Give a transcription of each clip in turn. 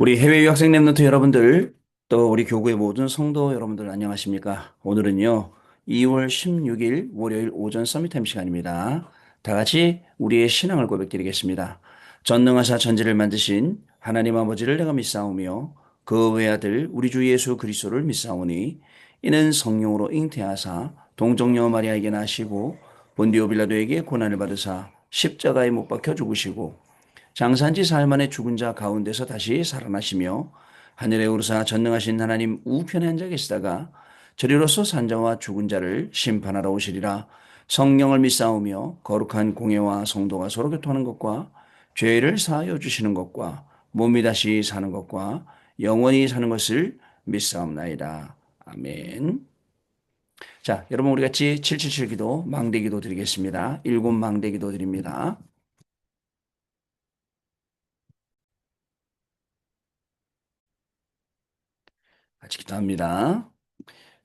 우리 해외 유학생 랩런트 여러분들, 또 우리 교구의 모든 성도 여러분들 안녕하십니까? 오늘은요, 2월 16일 월요일 오전 서밋타임 시간입니다. 다 같이 우리의 신앙을 고백드리겠습니다. 전능하사 전지를 만드신 하나님 아버지를 내가 믿사오며 그 외아들 우리 주 예수 그리스도를 믿사오니 이는 성령으로 잉태하사 동정녀 마리아에게 나시고 본디오 빌라도에게 고난을 받으사 십자가에 못 박혀 죽으시고 장사한 지 사흘 만에 죽은 자 가운데서 다시 살아나시며 하늘에 오르사 전능하신 하나님 우편에 앉아 계시다가 저리로서 산자와 죽은 자를 심판하러 오시리라. 성령을 믿사오며 거룩한 공예와 성도가 서로 교통하는 것과 죄를 사하여 주시는 것과 몸이 다시 사는 것과 영원히 사는 것을 믿사옵나이다. 아멘. 자, 여러분 우리 같이 777 기도 망대 기도 드리겠습니다. 일곱 망대 기도 드립니다. 같이 기도합니다.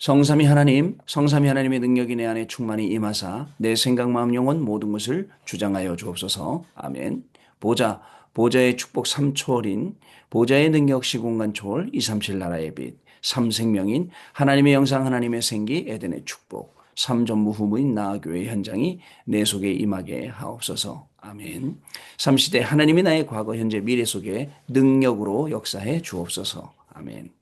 성삼위 하나님의 능력이 내 안에 충만히 임하사 내 생각, 마음, 영혼 모든 것을 주장하여 주옵소서. 아멘. 보좌, 보좌의 축복 삼초월인 보좌의 능력 시공간 초월 237 나라의 빛, 삼생명인 하나님의 영상 하나님의 생기 에덴의 축복, 삼전무후무인 나아교회 현장이 내 속에 임하게 하옵소서. 아멘. 삼시대 하나님이 나의 과거, 현재, 미래 속에 능력으로 역사해 주옵소서. 아멘.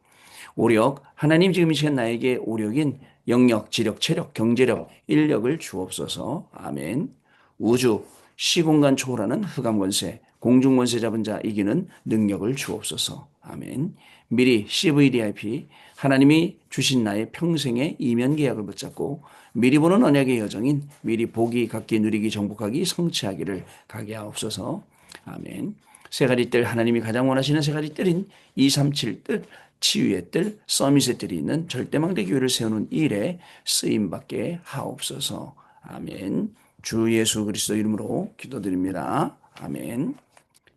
오력, 하나님 지금 이 시간 나에게 오력인 영역, 지력, 체력, 경제력, 인력을 주옵소서. 아멘. 우주, 시공간 초월하는 흑암 권세, 공중 권세 잡은 자 이기는 능력을 주옵소서. 아멘. 미리 CVDIP, 하나님이 주신 나의 평생의 이면 계약을 붙잡고 미리 보는 언약의 여정인 미리 보기, 갖기, 누리기, 정복하기, 성취하기를 가게 하옵소서. 아멘. 세 가지 뜰, 하나님이 가장 원하시는 세 가지 뜰인 237 뜰, 치유의 뜰, 서밋의 뜰이 있는 절대망대 교회를 세우는 일에 쓰임받게 하옵소서. 아멘. 주 예수 그리스도 이름으로 기도드립니다. 아멘.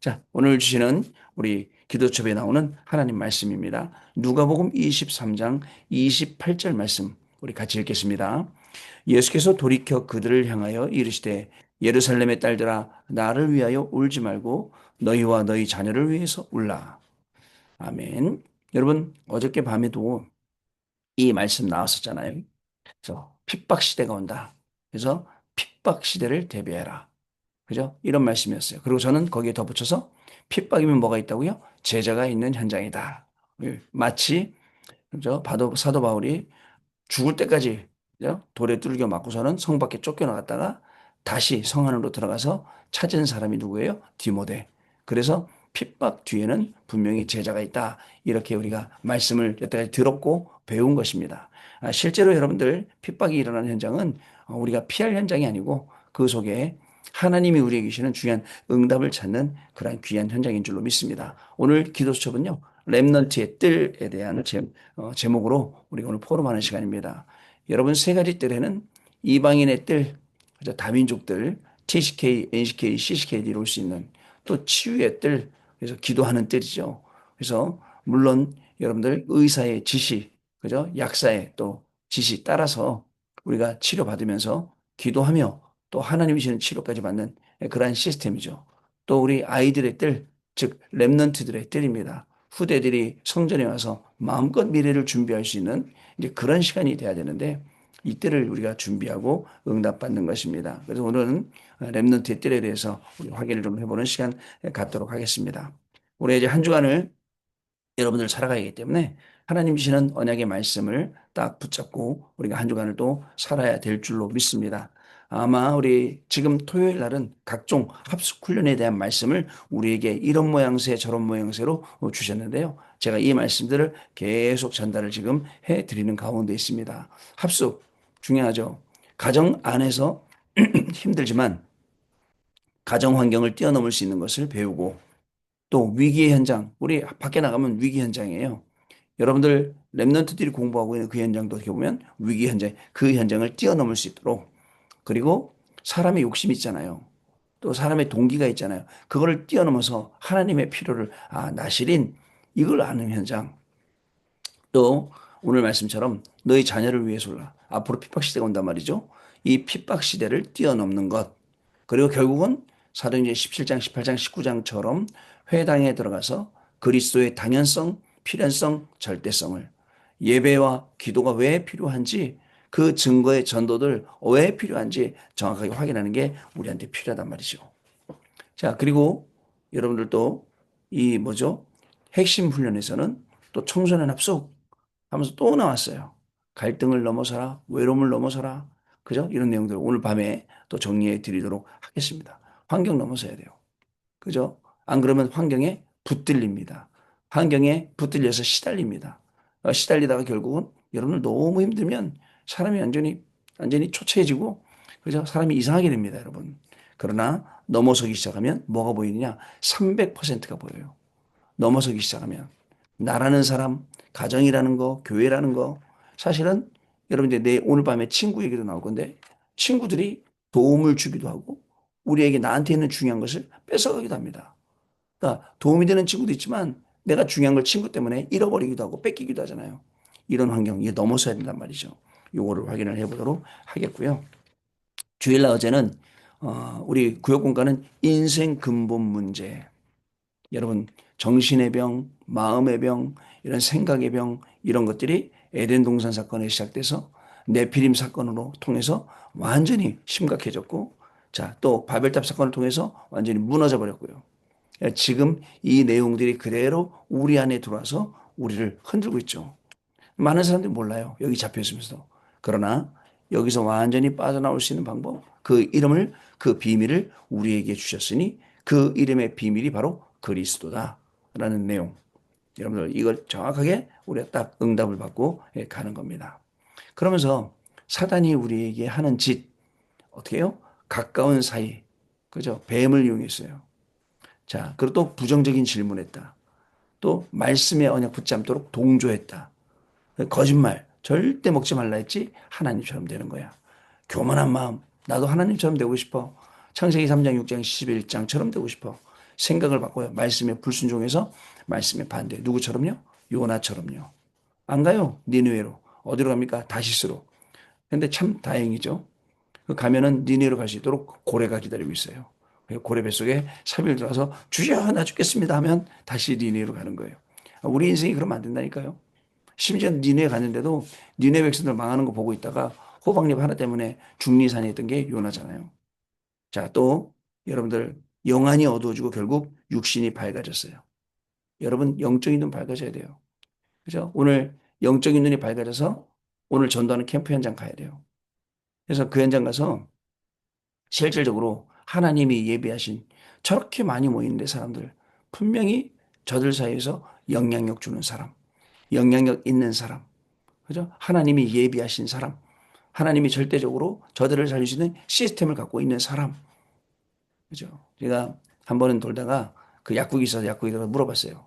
자, 오늘 주시는 우리 기도첩에 나오는 하나님 말씀입니다. 누가복음 23장 28절 말씀 우리 같이 읽겠습니다. 예수께서 돌이켜 그들을 향하여 이르시되 예루살렘의 딸들아 나를 위하여 울지 말고 너희와 너희 자녀를 위해서 울라. 아멘. 여러분 어저께 밤에도 이 말씀 나왔었잖아요. 그래서 핍박 시대가 온다. 그래서 핍박 시대를 대비해라. 그죠? 이런 말씀이었어요. 그리고 저는 거기에 덧붙여서 핍박이면 뭐가 있다고요? 제자가 있는 현장이다. 마치 그죠? 사도 바울이 죽을 때까지 그죠? 돌에 뚫겨 맞고서는 성 밖에 쫓겨나갔다가 다시 성 안으로 들어가서 찾은 사람이 누구예요? 디모데. 그래서 핍박 뒤에는 분명히 제자가 있다. 이렇게 우리가 말씀을 여태까지 들었고 배운 것입니다. 실제로 여러분들 핍박이 일어나는 현장은 우리가 피할 현장이 아니고 그 속에 하나님이 우리에게 주시는 중요한 응답을 찾는 그러한 귀한 현장인 줄로 믿습니다. 오늘 기도 수첩은요. 렘넌트의 뜰에 대한 제목으로 우리가 오늘 포럼하는 시간입니다. 여러분 세 가지 뜰에는 이방인의 뜰, 그죠? 다민족들, TCK, NCK, CCK도 이룰 수 있는 또 치유의 뜰, 그래서 기도하는 뜰이죠. 그래서 물론 여러분들 의사의 지시, 그죠? 약사의 또 지시 따라서 우리가 치료받으면서 기도하며 또 하나님이 주시는 치료까지 받는 그러한 시스템이죠. 또 우리 아이들의 뜰, 즉 렘넌트들의 뜰입니다. 후대들이 성전에 와서 마음껏 미래를 준비할 수 있는 이제 그런 시간이 돼야 되는데 이때를 우리가 준비하고 응답받는 것입니다. 그래서 오늘은 렘넌트의 뜰에 대해서 우리 확인을 좀 해보는 시간 갖도록 하겠습니다. 우리 이제 한 주간을 여러분들 살아가기 때문에 하나님 주시는 언약의 말씀을 딱 붙잡고 우리가 한 주간을 또 살아야 될 줄로 믿습니다. 아마 우리 지금 토요일 날은 각종 합숙 훈련에 대한 말씀을 우리에게 이런 모양새 저런 모양새로 주셨는데요. 제가 이 말씀들을 계속 전달을 지금 해 드리는 가운데 있습니다. 합숙 중요하죠. 가정 안에서 힘들지만 가정 환경을 뛰어넘을 수 있는 것을 배우고 또 위기의 현장, 우리 밖에 나가면 위기 현장이에요. 여러분들 랩런트들이 공부하고 있는 그 현장도 어떻게 보면 위기 현장, 그 현장을 뛰어넘을 수 있도록 그리고 사람의 욕심이 있잖아요. 또 사람의 동기가 있잖아요. 그거를 뛰어넘어서 하나님의 필요를 나실인 이걸 아는 현장. 또 오늘 말씀처럼 너희 자녀를 위해서라. 앞으로 핍박 시대가 온단 말이죠. 이 핍박 시대를 뛰어넘는 것. 그리고 결국은 사도행전 17장, 18장, 19장처럼 회당에 들어가서 그리스도의 당연성, 필연성, 절대성을 예배와 기도가 왜 필요한지 그 증거의 전도들 왜 필요한지 정확하게 확인하는 게 우리한테 필요하단 말이죠. 자, 그리고 여러분들도 이 뭐죠? 핵심 훈련에서는 또 청소년 합숙 하면서 또 나왔어요. 갈등을 넘어서라, 외로움을 넘어서라. 그죠? 이런 내용들 오늘 밤에 또 정리해 드리도록 하겠습니다. 환경 넘어서야 돼요. 그죠? 안 그러면 환경에 붙들립니다. 환경에 붙들려서 시달립니다. 시달리다가 결국은 여러분들 너무 힘들면 사람이 완전히 초췌해지고, 그죠? 사람이 이상하게 됩니다, 여러분. 그러나 넘어서기 시작하면 뭐가 보이느냐? 300%가 보여요. 넘어서기 시작하면. 나라는 사람, 가정이라는 거, 교회라는 거. 사실은 여러분 이제 오늘 밤에 친구 얘기도 나올 건데 친구들이 도움을 주기도 하고 우리에게 나한테 있는 중요한 것을 뺏어가기도 합니다. 그러니까 도움이 되는 친구도 있지만 내가 중요한 걸 친구 때문에 잃어버리기도 하고 뺏기기도 하잖아요. 이런 환경, 이게 넘어서야 된단 말이죠. 요거를 확인을 해보도록 하겠고요. 주일날 어제는 우리 구역공과는 인생 근본 문제, 여러분 정신의 병, 마음의 병, 이런 생각의 병 이런 것들이 에덴 동산 사건에 시작돼서 네피림 사건으로 통해서 완전히 심각해졌고 자, 또 바벨탑 사건을 통해서 완전히 무너져 버렸고요. 지금 이 내용들이 그대로 우리 안에 들어와서 우리를 흔들고 있죠. 많은 사람들이 몰라요. 여기 잡혀 있으면서도. 그러나 여기서 완전히 빠져나올 수 있는 방법, 그 이름을, 그 비밀을 우리에게 주셨으니 그 이름의 비밀이 바로 그리스도다라는 내용. 여러분들 이걸 정확하게 우리가 딱 응답을 받고 가는 겁니다. 그러면서 사단이 우리에게 하는 짓 어떻게 해요? 가까운 사이, 그죠? 뱀을 이용했어요. 자, 그리고 또 부정적인 질문했다. 또 말씀의 언약 붙지 않도록 동조했다. 거짓말 절대 먹지 말라 했지 하나님처럼 되는 거야. 교만한 마음 나도 하나님처럼 되고 싶어. 창세기 3장 6장 11장처럼 되고 싶어. 생각을 바꿔요. 말씀에 불순종해서 말씀에 반대. 누구처럼요? 요나처럼요. 안 가요. 니느웨로. 어디로 갑니까? 다시스로. 근데 참 다행이죠. 그 가면은 니느웨로 갈 수 있도록 고래가 기다리고 있어요. 고래 뱃속에 삽을 들어서 주여 나 죽겠습니다 하면 다시 니느웨로 가는 거예요. 우리 인생이 그러면 안 된다니까요. 심지어 니네에 갔는데도 니네 백성들 망하는 거 보고 있다가 호박잎 하나 때문에 중리산에 있던 게 요나잖아요. 자, 또 여러분들 영안이 어두워지고 결국 육신이 밝아졌어요. 여러분 영적인 눈 밝아져야 돼요. 그죠? 오늘 영적인 눈이 밝아져서 오늘 전도하는 캠프 현장 가야 돼요. 그래서 그 현장 가서 실질적으로 하나님이 예비하신 저렇게 많이 모이는데 사람들 분명히 저들 사이에서 영향력 주는 사람, 영향력 있는 사람, 그죠? 하나님이 예비하신 사람, 하나님이 절대적으로 저들을 살릴 수 있는 시스템을 갖고 있는 사람, 그죠? 제가 한 번은 돌다가 그 약국이 있어서 약국에다가 물어봤어요.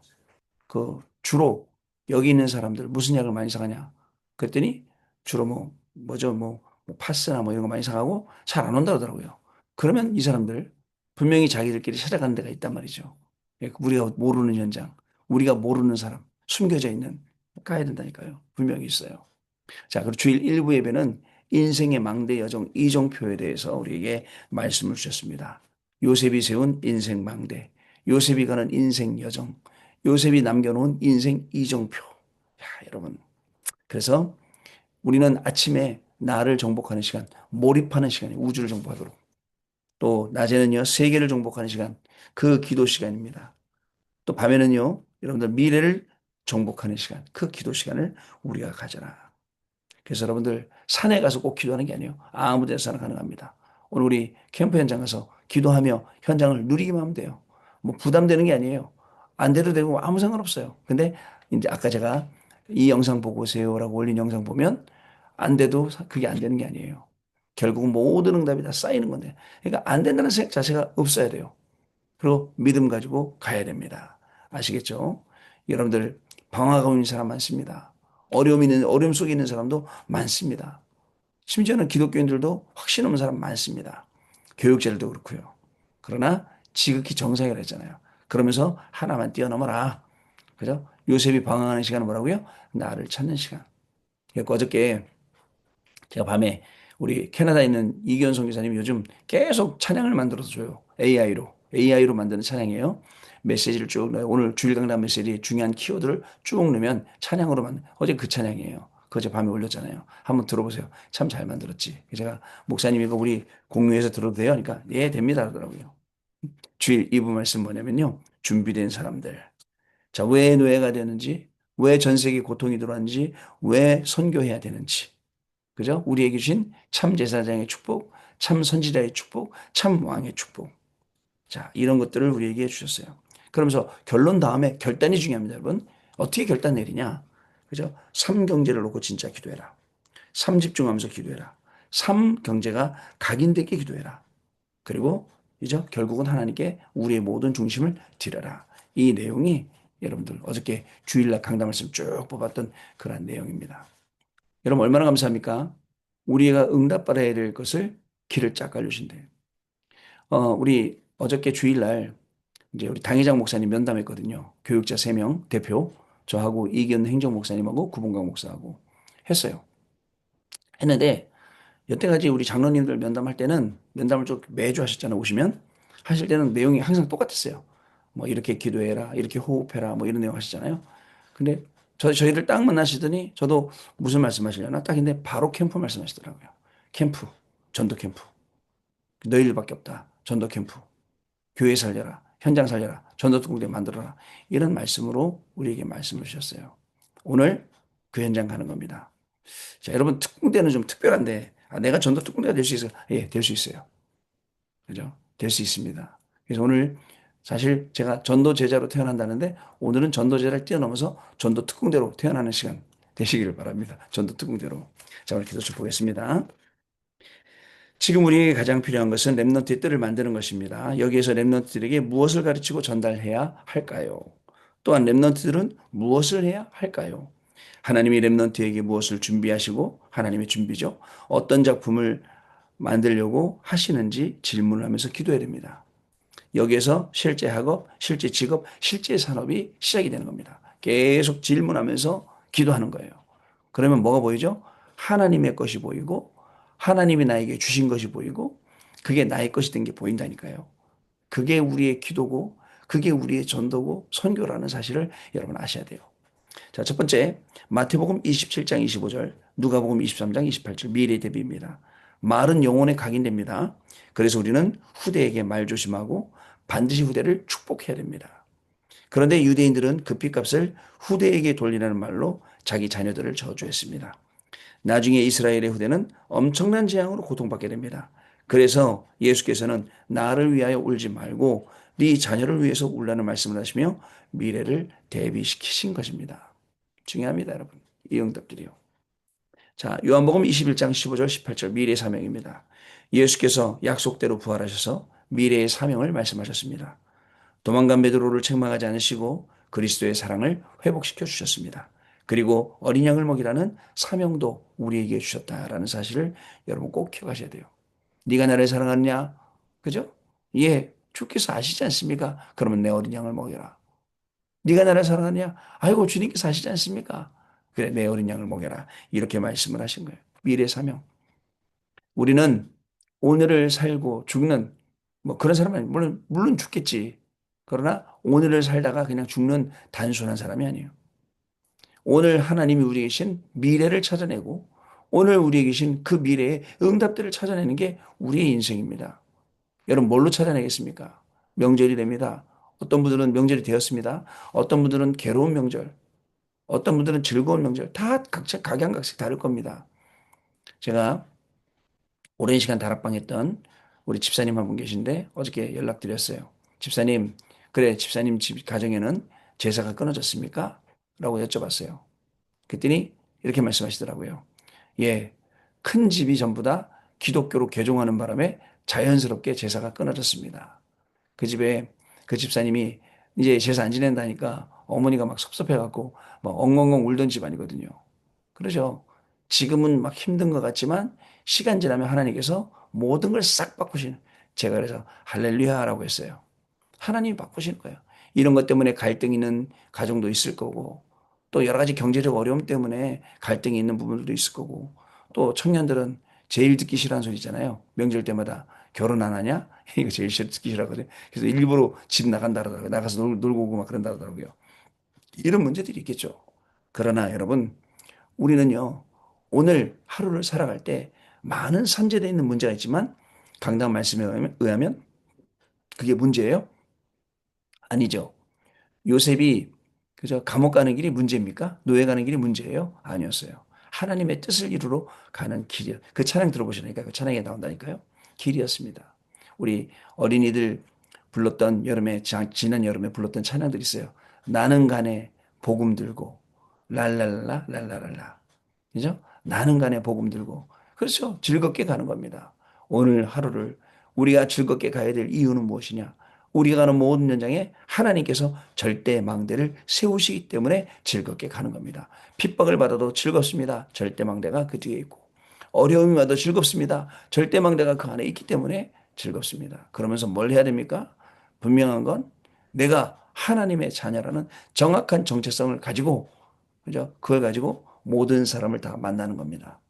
그 주로 여기 있는 사람들 무슨 약을 많이 사가냐? 그랬더니 주로 뭐죠? 뭐 파스나 뭐 이런 거 많이 사가고 잘 안 온다 그러더라고요. 그러면 이 사람들 분명히 자기들끼리 찾아가는 데가 있단 말이죠. 예, 우리가 모르는 현장, 우리가 모르는 사람, 숨겨져 있는 가야 된다니까요. 분명히 있어요. 자, 그리고 주일 일부 예배는 인생의 망대 여정 이정표에 대해서 우리에게 말씀을 주셨습니다. 요셉이 세운 인생 망대, 요셉이 가는 인생 여정, 요셉이 남겨놓은 인생 이정표. 야, 여러분. 그래서 우리는 아침에 나를 정복하는 시간, 몰입하는 시간이 우주를 정복하도록. 또 낮에는요, 세계를 정복하는 시간, 그 기도 시간입니다. 또 밤에는요, 여러분들 미래를 정복하는 시간, 그 기도 시간을 우리가 가져라. 그래서 여러분들 산에 가서 꼭 기도하는 게 아니에요. 아무 데서나 가능합니다. 오늘 우리 캠프 현장 가서 기도하며 현장을 누리기만 하면 돼요. 뭐 부담되는 게 아니에요. 안 돼도 되고 아무 상관없어요. 근데 이제 아까 제가 이 영상 보고 오세요라고 올린 영상 보면 안 돼도 그게 안 되는 게 아니에요. 결국 모든 응답이 다 쌓이는 건데. 그러니까 안 된다는 생각 자체가 없어야 돼요. 그리고 믿음 가지고 가야 됩니다. 아시겠죠? 여러분들 방황하고 있는 사람 많습니다. 어려움 속에 있는 사람도 많습니다. 심지어는 기독교인들도 확신 없는 사람 많습니다. 교육자들도 그렇고요. 그러나 지극히 정상이라 했잖아요. 그러면서 하나만 뛰어넘어라. 그죠? 요셉이 방황하는 시간은 뭐라고요? 나를 찾는 시간. 그러니까 어저께 제가 밤에 우리 캐나다에 있는 이기현 선교사님이 요즘 계속 찬양을 만들어서 줘요. AI로. AI로 만드는 찬양이에요. 메시지를 쭉 넣어요. 오늘 주일 강단 메시지 중요한 키워드를 쭉 넣으면 찬양으로 만든, 어제 그 찬양이에요. 그제 밤에 올렸잖아요. 한번 들어보세요. 참 잘 만들었지. 제가 목사님 이거 우리 공유해서 들어도 돼요? 그러니까 예, 됩니다. 그러더라고요. 주일 2부 말씀 뭐냐면요. 준비된 사람들. 자, 왜 노예가 되는지, 왜 전 세계 고통이 들어왔는지, 왜 선교해야 되는지. 그죠? 우리에게 주신 참 제사장의 축복, 참 선지자의 축복, 참 왕의 축복. 자, 이런 것들을 우리에게 주셨어요. 그러면서 결론 다음에 결단이 중요합니다, 여러분. 어떻게 결단 내리냐? 그죠? 삼 경제를 놓고 진짜 기도해라. 삼 집중하면서 기도해라. 삼 경제가 각인되게 기도해라. 그리고 이제 결국은 하나님께 우리의 모든 중심을 드려라. 이 내용이 여러분들 어저께 주일날 강단 말씀 쭉 뽑았던 그런 내용입니다. 여러분 얼마나 감사합니까? 우리가 응답받아야 될 것을 길을 쫙 깔려주신대요. 우리 어저께 주일날 이제 우리 당회장 목사님 면담했거든요. 교육자 3명 대표, 저하고 이기현 행정 목사님하고 구봉강 목사하고 했어요. 했는데 여태까지 우리 장로님들 면담할 때는 면담을 좀 매주 하셨잖아요. 오시면 하실 때는 내용이 항상 똑같았어요. 뭐 이렇게 기도해라, 이렇게 호흡해라, 뭐 이런 내용 하시잖아요. 근데 저희를 딱 만나시더니 저도 무슨 말씀하시려나 딱인데 바로 캠프 말씀하시더라고요. 캠프, 전도 캠프. 너희들밖에 없다. 전도 캠프. 교회 살려라. 현장 살려라. 전도 특공대 만들어라. 이런 말씀으로 우리에게 말씀을 주셨어요. 오늘 그 현장 가는 겁니다. 자, 여러분 특공대는 좀 특별한데 내가 전도 특공대가 될 수 있어요? 예, 될 수 있어요. 그죠? 될 수 있습니다. 그래서 오늘 사실 제가 전도 제자로 태어난다는데 오늘은 전도 제자를 뛰어넘어서 전도 특공대로 태어나는 시간 되시기를 바랍니다. 전도 특공대로. 자, 오늘 기도 좀 보겠습니다. 지금 우리에게 가장 필요한 것은 렘넌트의 뜰을 만드는 것입니다. 여기에서 렘넌트들에게 무엇을 가르치고 전달해야 할까요? 또한 렘넌트들은 무엇을 해야 할까요? 하나님이 렘넌트에게 무엇을 준비하시고 하나님의 준비죠. 어떤 작품을 만들려고 하시는지 질문을 하면서 기도해야 됩니다. 여기에서 실제 학업, 실제 직업, 실제 산업이 시작이 되는 겁니다. 계속 질문하면서 기도하는 거예요. 그러면 뭐가 보이죠? 하나님의 것이 보이고 하나님이 나에게 주신 것이 보이고 그게 나의 것이 된 게 보인다니까요. 그게 우리의 기도고 그게 우리의 전도고 선교라는 사실을 여러분 아셔야 돼요. 자, 첫 번째 마태복음 27장 25절, 누가복음 23장 28절 미래 대비입니다. 말은 영혼에 각인됩니다. 그래서 우리는 후대에게 말 조심하고 반드시 후대를 축복해야 됩니다. 그런데 유대인들은 그 핏값을 후대에게 돌리라는 말로 자기 자녀들을 저주했습니다. 나중에 이스라엘의 후대는 엄청난 재앙으로 고통받게 됩니다. 그래서 예수께서는 나를 위하여 울지 말고 네 자녀를 위해서 울라는 말씀을 하시며 미래를 대비시키신 것입니다. 중요합니다, 여러분. 이 응답들이요. 자, 요한복음 21장 15절 18절 미래의 사명입니다. 예수께서 약속대로 부활하셔서 미래의 사명을 말씀하셨습니다. 도망간 베드로를 책망하지 않으시고 그리스도의 사랑을 회복시켜 주셨습니다. 그리고 어린 양을 먹이라는 사명도 우리에게 주셨다라는 사실을 여러분 꼭 기억하셔야 돼요. 네가 나를 사랑하느냐? 그죠? 예, 주께서 아시지 않습니까? 그러면 내 어린 양을 먹여라. 네가 나를 사랑하느냐? 아이고 주님께서 아시지 않습니까? 그래 내 어린 양을 먹여라. 이렇게 말씀을 하신 거예요. 미래 사명. 우리는 오늘을 살고 죽는 뭐 그런 사람은 아니에요. 물론 죽겠지. 그러나 오늘을 살다가 그냥 죽는 단순한 사람이 아니에요. 오늘 하나님이 우리에게 계신 미래를 찾아내고 오늘 우리에게 계신 그 미래의 응답들을 찾아내는 게 우리의 인생입니다. 여러분 뭘로 찾아내겠습니까? 명절이 됩니다. 어떤 분들은 명절이 되었습니다. 어떤 분들은 괴로운 명절, 어떤 분들은 즐거운 명절, 다 각자 각양각색 다를 겁니다. 제가 오랜 시간 다락방 했던 우리 집사님 한 분 계신데 어저께 연락드렸어요. 집사님, 그래, 집사님 집 가정에는 제사가 끊어졌습니까? 라고 여쭤봤어요. 그랬더니 이렇게 말씀하시더라고요. 예, 큰 집이 전부 다 기독교로 개종하는 바람에 자연스럽게 제사가 끊어졌습니다. 그 집에 그 집사님이 이제 제사 안 지낸다니까 어머니가 막 섭섭해갖고 막 엉엉엉 울던 집안이거든요. 그러죠. 지금은 막 힘든 것 같지만 시간 지나면 하나님께서 모든 걸 싹 바꾸시는. 제가 그래서 할렐루야라고 했어요. 하나님이 바꾸시는 거예요. 이런 것 때문에 갈등이 있는 가정도 있을 거고 또 여러 가지 경제적 어려움 때문에 갈등이 있는 부분들도 있을 거고 또 청년들은 제일 듣기 싫어하는 소리잖아요. 명절 때마다 결혼 안 하냐? 이거 제일 듣기 싫어하거든요. 그래서 일부러 집 나간다 그러더라고요. 나가서 놀고 오고 막 그런다 그러더라고요. 이런 문제들이 있겠죠. 그러나 여러분, 우리는요, 오늘 하루를 살아갈 때 많은 산재되어 있는 문제가 있지만 강단 말씀에 의하면 그게 문제예요? 아니죠. 요셉이 그저 감옥 가는 길이 문제입니까? 노예 가는 길이 문제예요? 아니었어요. 하나님의 뜻을 이루러 가는 길이요. 그 찬양 들어보시니까 그 찬양에 나온다니까요. 길이었습니다. 우리 어린이들 불렀던 지난 여름에 불렀던 찬양들이 있어요. 나는 간에 복음 들고 랄랄라 랄랄랄라. 그죠? 나는 간에 복음 들고. 그렇죠. 즐겁게 가는 겁니다. 오늘 하루를 우리가 즐겁게 가야 될 이유는 무엇이냐? 우리가 가는 모든 현장에 하나님께서 절대 망대를 세우시기 때문에 즐겁게 가는 겁니다. 핍박을 받아도 즐겁습니다. 절대 망대가 그 뒤에 있고. 어려움이 와도 즐겁습니다. 절대 망대가 그 안에 있기 때문에 즐겁습니다. 그러면서 뭘 해야 됩니까? 분명한 건 내가 하나님의 자녀라는 정확한 정체성을 가지고, 그죠? 그걸 가지고 모든 사람을 다 만나는 겁니다.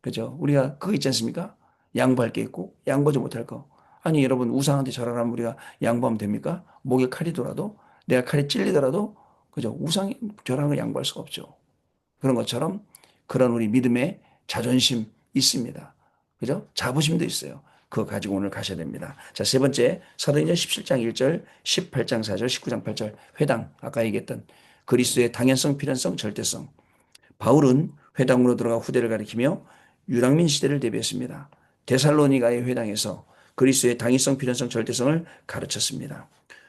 그죠? 우리가 그거 있지 않습니까? 양보할 게 있고 양보지 못할 거. 아니 여러분 우상한테 절하라면 우리가 양보하면 됩니까? 목에 칼이 돌아도 내가 칼이 찔리더라도 그죠? 우상이 절하는 거 양보할 수가 없죠. 그런 것처럼 그런 우리 믿음의 자존심 있습니다. 그죠? 자부심도 있어요. 그거 가지고 오늘 가셔야 됩니다. 자, 세 번째, 사도행전 17장 1절, 18장 4절, 19장 8절, 회당, 아까 얘기했던 그리스도의 당연성, 필연성, 절대성. 바울은 회당으로 들어가 후대를 가리키며 유랑민 시대를 대비했습니다. 데살로니가의 회당에서 그리스도의 당위성, 필연성, 절대성을 가르쳤습니다.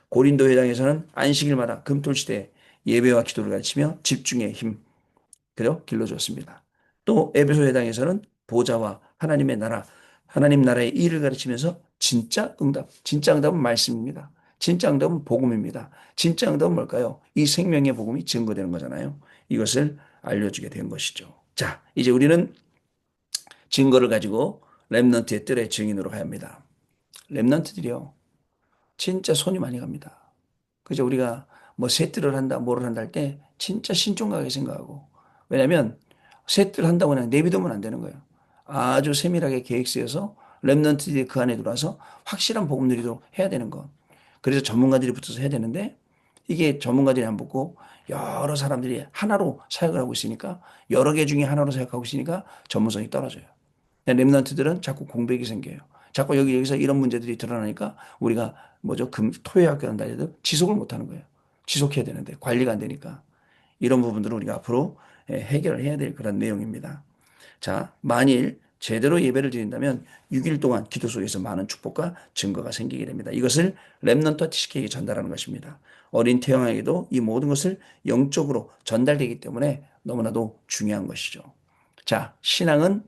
고린도 회당에서는 안식일마다 금토시대 예배와 기도를 가르치며 집중의 힘, 그죠? 길러주었습니다. 또 에베소 회당에서는 보좌와 하나님의 나라, 하나님 나라의 일을 가르치면서 진짜 응답은 말씀입니다. 진짜 응답은 복음입니다. 진짜 응답은 뭘까요? 이 생명의 복음이 증거되는 거잖아요. 이것을 알려주게 된 것이죠. 자, 이제 우리는 증거를 가지고 렘넌트의 뜰의 증인으로 가야 합니다. 렘넌트들이요. 진짜 손이 많이 갑니다. 그죠? 우리가 뭐 세트를 한다, 뭐를 한다 할 때 진짜 신중하게 생각하고. 왜냐면 세트를 한다고 그냥 내비두면 안 되는 거예요. 아주 세밀하게 계획 세워서 렘넌트들이 그 안에 들어와서 확실한 복음 누리도록 해야 되는 거. 그래서 전문가들이 붙어서 해야 되는데 이게 전문가들이 안 붙고 여러 사람들이 하나로 사역을 하고 있으니까 여러 개 중에 하나로 사역하고 있으니까 전문성이 떨어져요. 렘넌트들은 자꾸 공백이 생겨요. 자꾸 여기서 이런 문제들이 드러나니까 우리가 뭐죠? 토요일 학교 한다 해도 지속을 못 하는 거예요. 지속해야 되는데 관리가 안 되니까. 이런 부분들을 우리가 앞으로 해결을 해야 될 그런 내용입니다. 자, 만일 제대로 예배를 드린다면 6일 동안 기도 속에서 많은 축복과 증거가 생기게 됩니다. 이것을 렘넌트 티시케에게 전달하는 것입니다. 어린 태영에게도 이 모든 것을 영적으로 전달되기 때문에 너무나도 중요한 것이죠. 자, 신앙은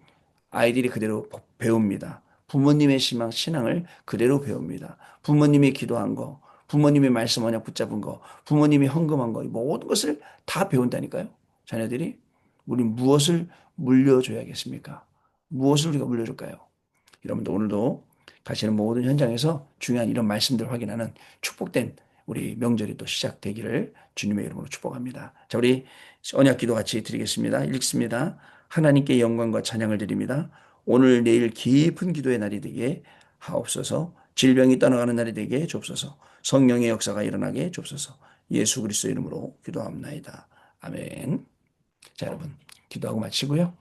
아이들이 그대로 배웁니다. 부모님의 신앙을 그대로 배웁니다. 부모님이 기도한 거, 부모님의 말씀 언약 붙잡은 거, 부모님이 헌금한 거, 모든 것을 다 배운다니까요. 자녀들이. 우리 무엇을 물려줘야겠습니까? 무엇을 우리가 물려줄까요? 여러분들 오늘도 가시는 모든 현장에서 중요한 이런 말씀들 확인하는 축복된 우리 명절이 또 시작되기를 주님의 이름으로 축복합니다. 자, 우리 언약 기도 같이 드리겠습니다. 읽습니다. 하나님께 영광과 찬양을 드립니다. 오늘 내일 깊은 기도의 날이 되게 하옵소서. 질병이 떠나가는 날이 되게 좁소서. 성령의 역사가 일어나게 좁소서. 예수 그리스도 이름으로 기도합나이다. 아멘. 자, 여러분 기도하고 마치고요.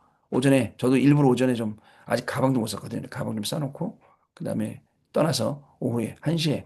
저도 일부러 오전에 좀 아직 가방도 못 샀거든요. 가방 좀 싸놓고 그 다음에 떠나서 오후에 1시에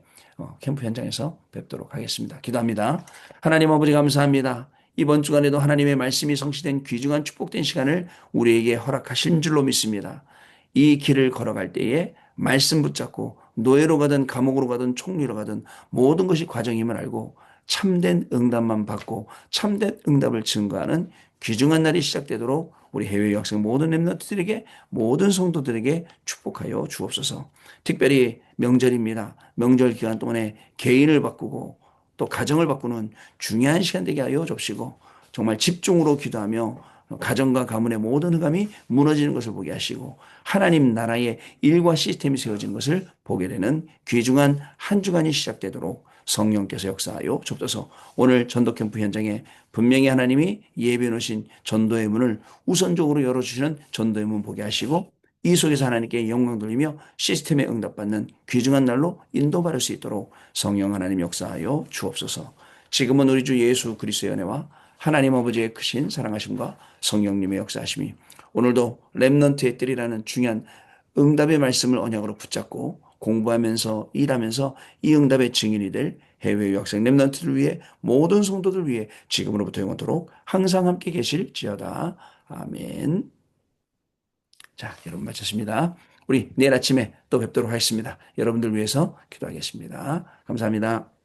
캠프 현장에서 뵙도록 하겠습니다. 기도합니다. 하나님 아버지 감사합니다. 이번 주간에도 하나님의 말씀이 성취된 귀중한 축복된 시간을 우리에게 허락하신 줄로 믿습니다. 이 길을 걸어갈 때에 말씀 붙잡고 노예로 가든 감옥으로 가든 총리로 가든 모든 것이 과정임을 알고 참된 응답만 받고 참된 응답을 증거하는 귀중한 날이 시작되도록 우리 해외 유학생 모든 렘넌트들에게 모든 성도들에게 축복하여 주옵소서. 특별히 명절입니다. 명절 기간 동안에 개인을 바꾸고 또 가정을 바꾸는 중요한 시간 되게 하여 줍시고 정말 집중으로 기도하며 가정과 가문의 모든 흑암이 무너지는 것을 보게 하시고 하나님 나라의 일과 시스템이 세워진 것을 보게 되는 귀중한 한 주간이 시작되도록 성령께서 역사하여 좁소서. 오늘 전도 캠프 현장에 분명히 하나님이 예비해 놓으신 전도의 문을 우선적으로 열어주시는 전도의 문 보게 하시고 이 속에서 하나님께 영광 돌리며 시스템에 응답받는 귀중한 날로 인도받을 수 있도록 성령 하나님 역사하여 주옵소서. 지금은 우리 주 예수 그리스도의 은혜와 하나님 아버지의 크신 사랑하심과 성령님의 역사하심이 오늘도 렘넌트의 뜰이라는 중요한 응답의 말씀을 언약으로 붙잡고 공부하면서 일하면서 이 응답의 증인이 될 해외 유학생 렘넌트를 위해 모든 성도들 위해 지금으로부터 영원토록 항상 함께 계실지어다. 아멘. 자, 여러분 마쳤습니다. 우리 내일 아침에 또 뵙도록 하겠습니다. 여러분들 위해서 기도하겠습니다. 감사합니다.